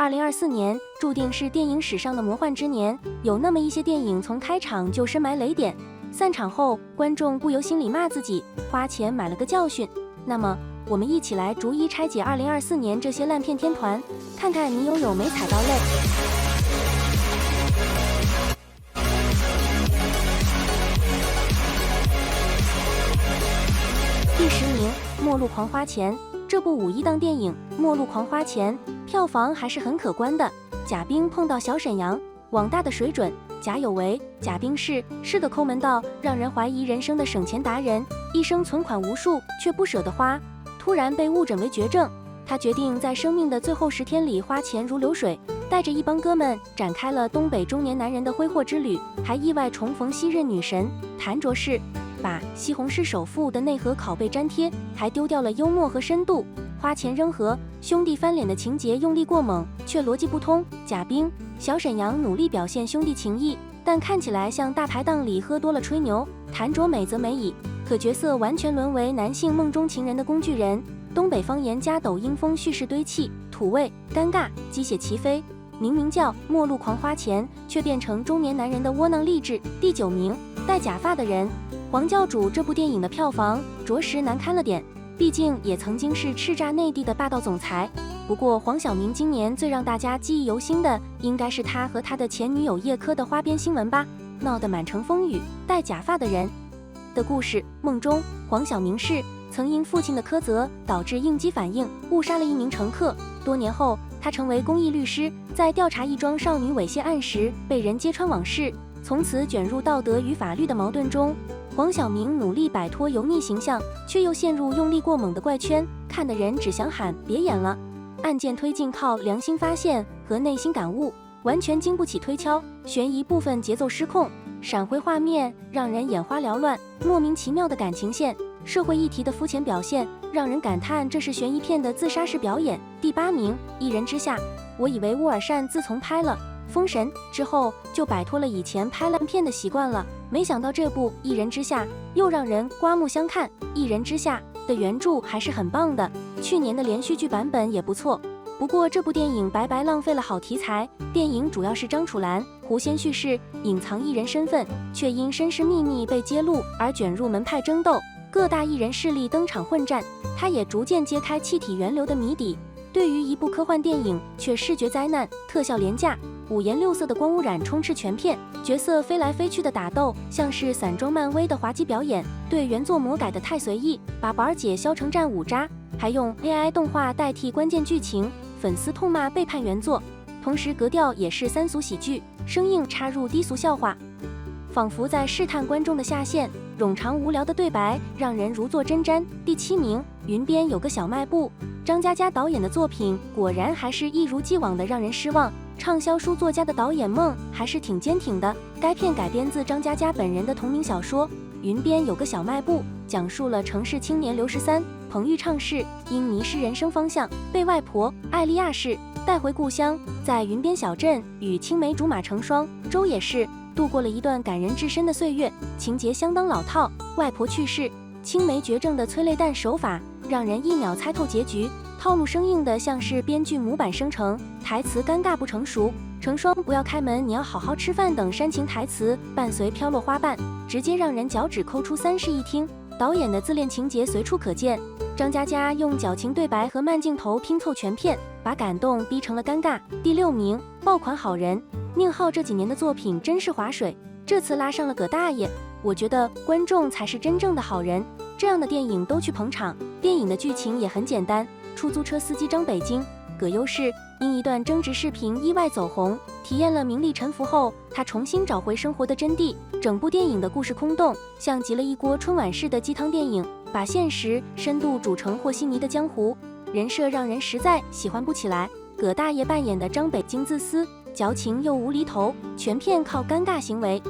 2024年注定是电影史上的魔幻之年，有那么一些电影从开场就深埋雷点，散场后观众不由心里骂自己花钱买了个教训。那么我们一起来逐一拆解2024年这些烂片天团，看看你有没踩到雷。第10名，末路狂花钱。这部5亿档电影《末路狂花钱》票房还是很可观的。贾冰碰到小沈阳，网大的水准，贾有为、贾冰是个抠门到让人怀疑人生的省钱达人，一生存款无数却不舍得花，突然被误诊为绝症。他决定在生命的最后10天里花钱如流水，带着一帮哥们展开了东北中年男人的挥霍之旅，还意外重逢昔日女神谭卓氏，把西红柿首富的内核拷贝粘贴，还丢掉了幽默和深度。花钱扔盒，兄弟翻脸的情节用力过猛，却逻辑不通。贾冰、小沈阳努力表现兄弟情谊，但看起来像大排档里喝多了吹牛。谭卓美则美矣，可角色完全沦为男性梦中情人的工具人。东北方言加抖音风叙事堆砌，土味、尴尬、鸡血齐飞。明明叫末路狂花钱，却变成中年男人的窝囊励志。第9名，戴假发的人。黄教主这部电影的票房着实难堪了点，毕竟也曾经是叱咤内地的霸道总裁。不过黄晓明今年最让大家记忆犹新的，应该是他和他的前女友叶柯的花边新闻吧，闹得满城风雨。戴假发的人的故事，梦中黄晓明曾因父亲的苛责导致应激反应，误杀了一名乘客。多年后，他成为公益律师，在调查一桩少女猥亵案时被人揭穿往事，从此卷入道德与法律的矛盾中。黄晓明努力摆脱油腻形象，却又陷入用力过猛的怪圈，看的人只想喊别演了。案件推进靠良心发现和内心感悟，完全经不起推敲，悬疑部分节奏失控，闪回画面让人眼花缭乱，莫名其妙的感情线，社会议题的肤浅表现，让人感叹这是悬疑片的自杀式表演。第8名，一人之下。我以为乌尔善自从拍了《封神》之后就摆脱了以前拍烂片的习惯了，没想到这部《一人之下》又让人刮目相看。《一人之下》的原著还是很棒的，去年的连续剧版本也不错。不过这部电影白白浪费了好题材。电影主要是张楚岚、胡先叙事，隐藏艺人身份，却因身世秘密被揭露而卷入门派争斗，各大艺人势力登场混战，他也逐渐揭开气体源流的谜底。对于一部科幻电影，却视觉灾难，特效廉价，五颜六色的光污染充斥全片，角色飞来飞去的打斗像是散装漫威的滑稽表演，对原作魔改的太随意，把宝儿姐削成战五渣，还用 AI 动画代替关键剧情，粉丝痛骂背叛原作。同时格调也是三俗喜剧，生硬插入低俗笑话，仿佛在试探观众的下限，冗长无聊的对白让人如坐针毡。第7名，云边有个小卖部。张嘉佳导演的作品果然还是一如既往的让人失望，畅销书作家的导演梦还是挺坚挺的。该片改编自张嘉佳本人的同名小说《云边有个小卖部》，讲述了城市青年刘13、彭昱畅因迷失人生方向，被外婆艾莉亚带回故乡，在云边小镇与青梅竹马成双，周也度过了一段感人至深的岁月。情节相当老套，外婆去世，青梅绝症的催泪弹手法让人一秒猜透结局，套路生硬的像是编剧模板生成，台词尴尬不成熟，成双不要开门你要好好吃饭等煽情台词伴随飘落花瓣，直接让人脚趾抠出3室一厅。导演的自恋情节随处可见，张嘉佳用矫情对白和慢镜头拼凑全片，把感动逼成了尴尬。第6名，爆款好人。宁浩这几年的作品真是划水，这次拉上了葛大爷，我觉得观众才是真正的好人，这样的电影都去捧场。电影的剧情也很简单，出租车司机张北京，葛优因一段争执视频意外走红，体验了名利沉浮后，他重新找回生活的真谛。整部电影的故事空洞，像极了一锅春晚式的鸡汤电影，把现实深度煮成和稀泥的江湖，人设让人实在喜欢不起来。葛大爷扮演的张北京自私、矫情又无厘头，全片靠尴尬行为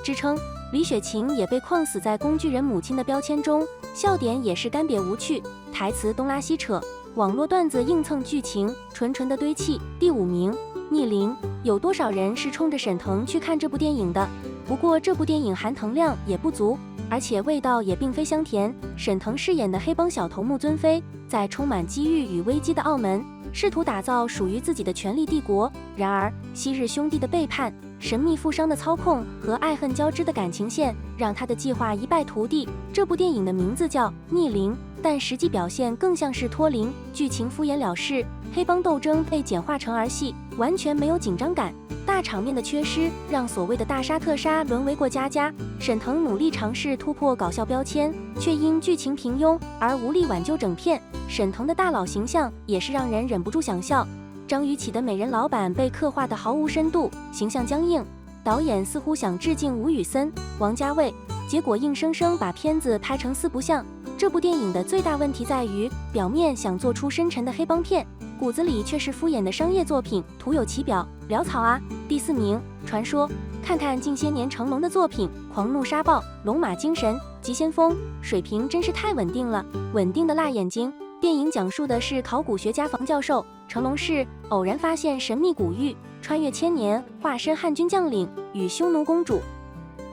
支撑。李雪琴也被框死在工具人母亲的标签中，笑点也是干瘪无趣，台词东拉西扯，网络段子硬蹭剧情，纯的堆砌。第5名，逆鳞。有多少人是冲着沈腾去看这部电影的？不过这部电影含腾量也不足，而且味道也并非香甜。沈腾饰演的黑帮小头目尊飞，在充满机遇与危机的澳门，试图打造属于自己的权力帝国。然而，昔日兄弟的背叛、神秘富商的操控和爱恨交织的感情线，让他的计划一败涂地。这部电影的名字叫《逆鳞》，但实际表现更像是脱灵，剧情敷衍了事，黑帮斗争被简化成儿戏，完全没有紧张感。大场面的缺失让所谓的大杀特杀沦为过家家。沈腾努力尝试突破搞笑标签，却因剧情平庸而无力挽救整片。沈腾的大佬形象也是让人忍不住想笑。张雨绮的美人老板被刻画得毫无深度，形象僵硬。导演似乎想致敬吴宇森、王家卫，结果硬生生把片子拍成四不像。这部电影的最大问题在于，表面想做出深沉的黑帮片，骨子里却是敷衍的商业作品，徒有其表，潦草啊。第4名，传说。看看近些年成龙的作品，《狂怒沙暴》《龙马精神》《急先锋》，水平真是太稳定了，稳定的辣眼睛。电影讲述的是考古学家房教授成龙氏偶然发现神秘古玉，穿越千年，化身汉军将领，与匈奴公主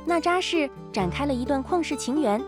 娜扎氏展开了一段旷世情缘，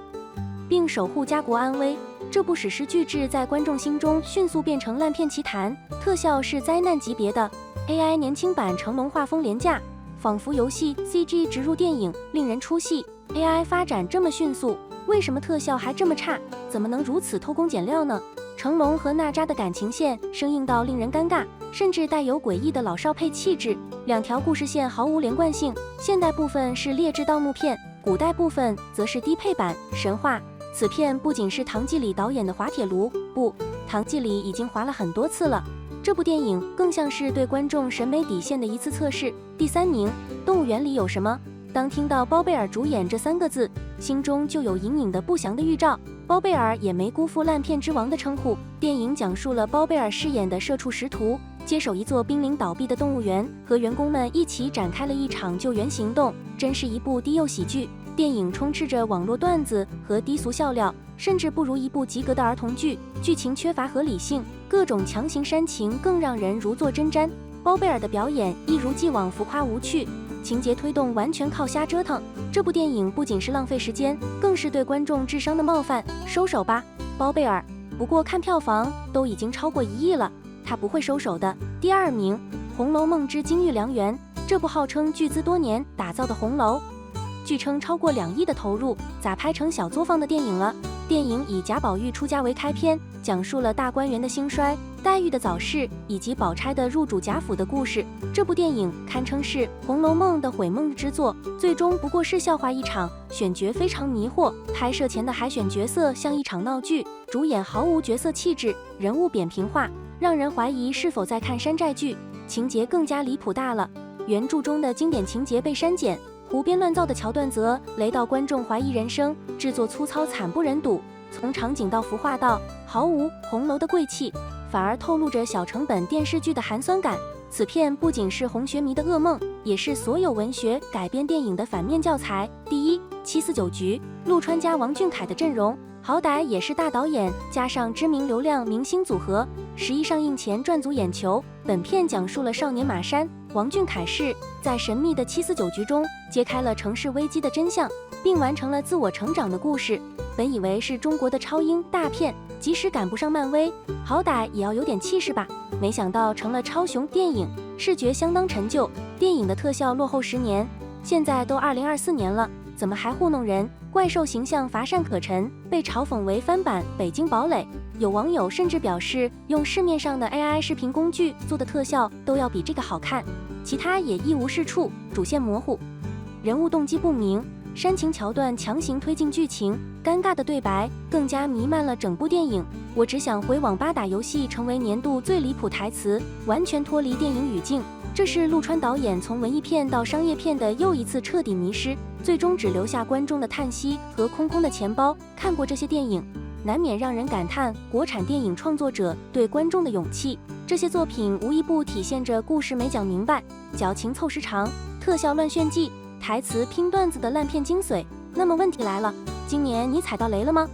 并守护家国安危。这部史诗巨制在观众心中迅速变成烂片奇谈，特效是灾难级别的。AI 年轻版成龙画风廉价，仿佛游戏 CG 植入电影，令人出戏。AI 发展这么迅速，为什么特效还这么差？怎么能如此偷工减料呢？成龙和娜扎的感情线生硬到令人尴尬，甚至带有诡异的老少配气质。两条故事线毫无连贯性，现代部分是劣质盗墓片，古代部分则是低配版神话。此片不仅是唐季礼导演的滑铁卢，不，唐季礼已经滑了很多次了。这部电影更像是对观众审美底线的一次测试。第3名，动物园里有什么？当听到包贝尔主演这3个字，心中就有隐隐的不祥的预兆。包贝尔也没辜负烂片之王的称呼。电影讲述了包贝尔饰演的社畜识途，接手一座濒临倒闭的动物园，和员工们一起展开了一场救援行动，真是一部低幼喜剧。电影充斥着网络段子和低俗笑料，甚至不如一部及格的儿童剧，剧情缺乏合理性，各种强行煽情更让人如坐针毡。包贝尔的表演一如既往浮夸无趣，情节推动完全靠瞎折腾。这部电影不仅是浪费时间，更是对观众智商的冒犯。收手吧，包贝尔！不过看票房都已经超过1亿了，他不会收手的。第2名，《红楼梦之金玉良缘》。这部号称巨资多年打造的红楼，据称超过2亿的投入，咋拍成小作坊的电影了？电影以贾宝玉出家为开篇，讲述了大观园的兴衰、黛玉的早逝以及宝钗的入主贾府的故事。这部电影堪称是《红楼梦》的毁梦之作，最终不过是笑话一场，选角非常迷惑，拍摄前的海选角色像一场闹剧，主演毫无角色气质，人物扁平化，让人怀疑是否在看山寨剧，情节更加离谱大了。原著中的经典情节被删减，胡编乱造的桥段则雷到观众怀疑人生，制作粗糙惨不忍睹，从场景到服化道毫无红楼的贵气，反而透露着小成本电视剧的寒酸感。此片不仅是红学迷的噩梦，也是所有文学改编电影的反面教材。第一，749局，陆川加王俊凯的阵容，好歹也是大导演加上知名流量明星组合，11上映前赚足眼球。本片讲述了少年马山、王俊凯氏在神秘的749局中揭开了城市危机的真相，并完成了自我成长的故事。本以为是中国的超英大片，即使赶不上漫威，好歹也要有点气势吧，没想到成了超雄电影，视觉相当陈旧，电影的特效落后10年，现在都2024年了，怎么还糊弄人？怪兽形象乏善可陈，被嘲讽为翻版北京堡垒。有网友甚至表示，用市面上的 AI 视频工具做的特效都要比这个好看，其他也一无是处，主线模糊，人物动机不明，煽情桥段强行推进剧情，尴尬的对白更加弥漫了整部电影。我只想回网吧打游戏成为年度最离谱台词，完全脱离电影语境。这是陆川导演从文艺片到商业片的又一次彻底迷失，最终只留下观众的叹息和空空的钱包。看过这些电影，难免让人感叹国产电影创作者对观众的勇气。这些作品无一不体现着故事没讲明白、矫情凑时长、特效乱炫技、台词拼段子的烂片精髓。那么问题来了，今年你踩到雷了吗？